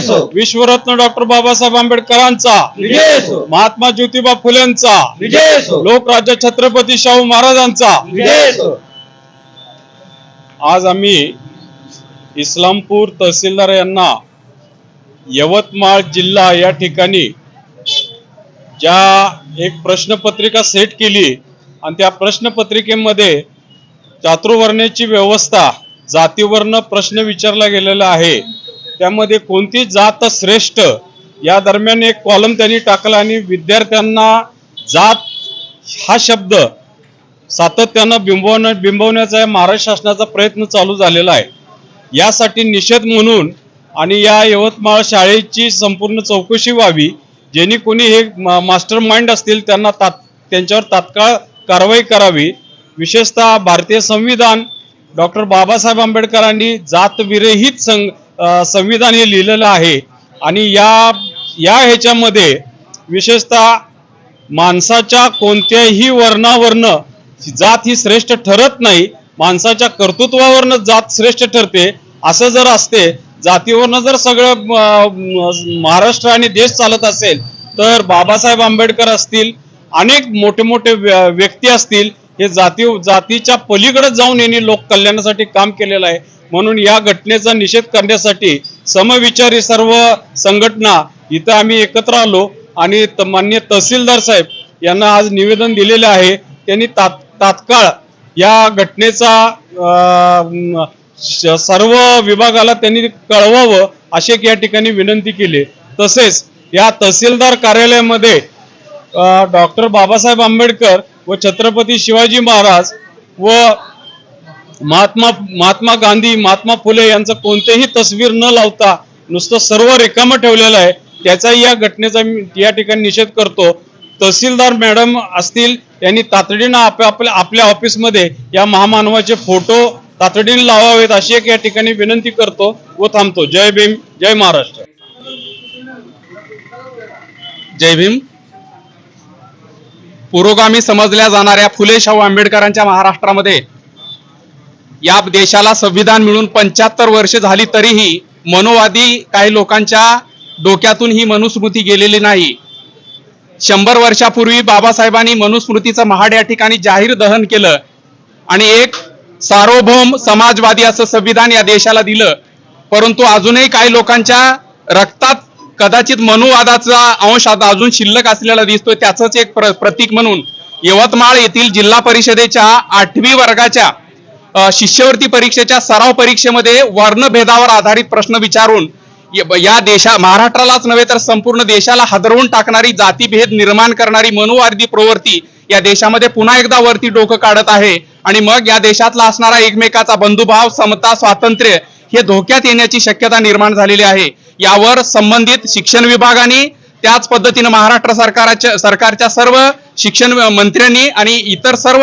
असो, विश्वरत्न डॉक्टर बाबासाहेब आंबेडकरांचा विजय असो, महात्मा ज्योतिबा फुलेंचा विजय असो, लोकराज्य छत्रपती शाहू महाराजांचा विजय असो. आज आम्ही इस्लामपूर तहसीलदार यांना यवतमाळ जिल्हा या ठिकाणी ज्या एक प्रश्नपत्रिका सेट केली आणि त्या प्रश्नपत्रिकेमध्ये चातुर्वर्ण्याची व्यवस्था, जातीवर्ण प्रश्न विचारला गेलेला आहे. त्यामध्ये कोणती जात श्रेष्ठ या दरम्यान एक कॉलम त्यांनी टाकला आणि विद्यार्थ्यांना जात हा शब्द सातत्यानं बिंबवण्याचा महाराष्ट्र शासनाचा प्रयत्न चालू झालेला आहे. यासाठी निषेध म्हणून आणि या यवतमाळ शाळेची संपूर्ण चौकशी व्हावी, जेणे कोणी हे मास्टर माइंड असतील त्यांना त्यांच्यावर तात्काळ कारवाई करावी. विशेषतः भारतीय संविधान डॉक्टर बाबासाहेब आंबेडकरांनी जातविरहित संविधान हे लिहिलेलं आहे आणि या ह्याच्यामध्ये विशेषतः माणसाच्या कोणत्याही वर्णावरनं जात ही श्रेष्ठ ठरत नाही, माणसाच्या कर्तृत्वावरनं जात श्रेष्ठ ठरते. असं जर असते, जातीवरनं जर सगळं महाराष्ट्र आणि देश चालत असेल तर बाबासाहेब आंबेडकर असतील, अनेक मोठे मोठे व्यक्ती असतील, हे जातीच्या पलीकडे जाऊन यांनी लोक कल्याणासाठी काम केलेलं आहे. म्हणून या घटनेचा निषेध करण्यासाठी समविचारी सर्व संघटना इथं आम्ही एकत्र आलो आणि माननीय तहसीलदार साहेब यांना आज निवेदन दिलेले आहे. त्यांनी तात्काळ या घटनेचा सर्व विभागाला त्यांनी कळवावं अशी या ठिकाणी विनंती केली. तसेच या तहसीलदार कार्यालयामध्ये डॉक्टर बाबासाहेब आंबेडकर व छत्रपती शिवाजी महाराज व महात्मा गांधी, महात्मा फुले यांचं कोणतेही तस्वीर न लावता नुसतं सर्व रिकामं ठेवलेलं आहे. त्याचाही या घटनेचा या ठिकाणी निषेध करतो. तहसीलदार मॅडम असतील यांनी तातडीनं आपल्या ऑफिसमध्ये या महामानवाचे फोटो तातडीने लावावेत अशी एक या ठिकाणी विनंती करतो व थांबतो. जय भीम, जय महाराष्ट्र. जय भीम. पुरोगामी समजल्या जाणाऱ्या फुले शाहू आंबेडकरांच्या महाराष्ट्रामध्ये या देशाला संविधान मिळून 75 वर्ष झाली तरीही मनोवादी काही लोकांच्या डोक्यातून ही मनुस्मृती गेलेली नाही. 100 वर्षापूर्वी बाबासाहेबांनी मनुस्मृतीचं महाड या ठिकाणी जाहीर दहन केलं आणि एक सार्वभौम समाजवादी असं संविधान या देशाला दिलं. परंतु अजूनही काही लोकांच्या रक्तात कदाचित मनुवादाचा अंश अजून शिल्लक असलेला दिसतोय. त्याचंच एक प्रतीक म्हणून यवतमाळ येथील जिल्हा परिषदेच्या 8वी वर्गाच्या शिष्यवृत्ती परीक्षेच्या सराव परीक्षेमध्ये वर्णभेदावर आधारित प्रश्न विचारून या महाराष्ट्रालाच नव्हे तर संपूर्ण देशाला हादरवून टाकणारी, जातीभेद निर्माण करणारी मनुवादी प्रवृत्ती या देशामध्ये पुन्हा एकदा वरती डोकं काढत आहे. आणि मग या देशातला असणारा एकमेकाचा बंधुभाव, समता, स्वातंत्र्य हे धोक्यात येण्याची शक्यता निर्माण झालेली आहे. यावर संबंधित शिक्षण विभागाने, त्याच पद्धतीने महाराष्ट्र सरकारच्या सर्व शिक्षण मंत्र्यांनी आणि इतर सर्व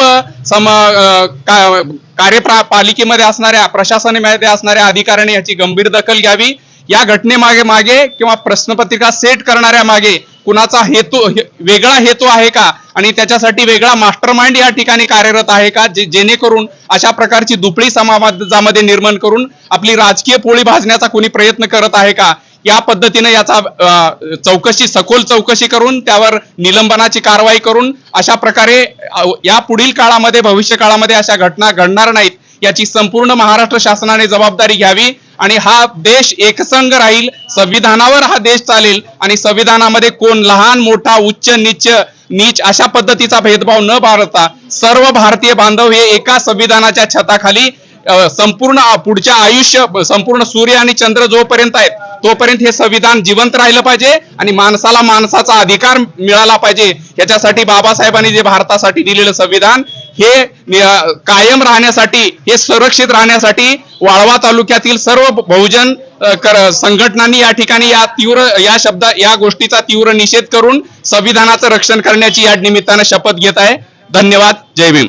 कार्यपालिकेमध्ये असणाऱ्या, प्रशासनामध्ये असणाऱ्या अधिकाऱ्यांनी याची गंभीर दखल घ्यावी. या घटनेमागे किंवा प्रश्नपत्रिका सेट करणाऱ्या मागे कुणाचा वेगळा हेतू आहे का आणि त्याच्यासाठी वेगळा मास्टरमाइंड या ठिकाणी कार्यरत आहे का, जेणेकरून अशा प्रकारची दुपळी समाजामध्ये निर्माण करून आपली राजकीय पोळी भाजण्याचा कोणी प्रयत्न करत आहे का, या पद्धतीने याचा सखोल चौकशी करून त्यावर निलंबनाची कारवाई करून अशा प्रकारे या पुढील काळामध्ये, भविष्य काळामध्ये अशा घटना घडणार नाहीत याची संपूर्ण महाराष्ट्र शासनाने जबाबदारी घ्यावी. आणि हा देश एकसंघ राहील, संविधानावर हा देश चालेल आणि संविधानामध्ये कोण लहान मोठा, उच्च नीच अशा पद्धतीचा भेदभाव न बाळगता सर्व भारतीय बांधव हे एका संविधानाच्या छताखाली संपूर्ण पुढच्या आयुष्य, संपूर्ण सूर्य आणि चंद्र जोपर्यंत आहेत तोपर्यंत हे संविधान जिवंत राहिलं पाहिजे आणि माणसाला माणसाचा अधिकार मिळाला पाहिजे. याच्यासाठी बाबासाहेबांनी जे भारतासाठी दिलेलं संविधान हे कायम राहण्यासाठी, हे सुरक्षित राहण्यासाठी वाळवा तालुक्यातील सर्व बहुजन संघटनांनी या ठिकाणी या गोष्टीचा तीव्र निषेध करून संविधानाचं रक्षण करण्याची या निमित्तानं शपथ घेत आहे. धन्यवाद. जय भीम.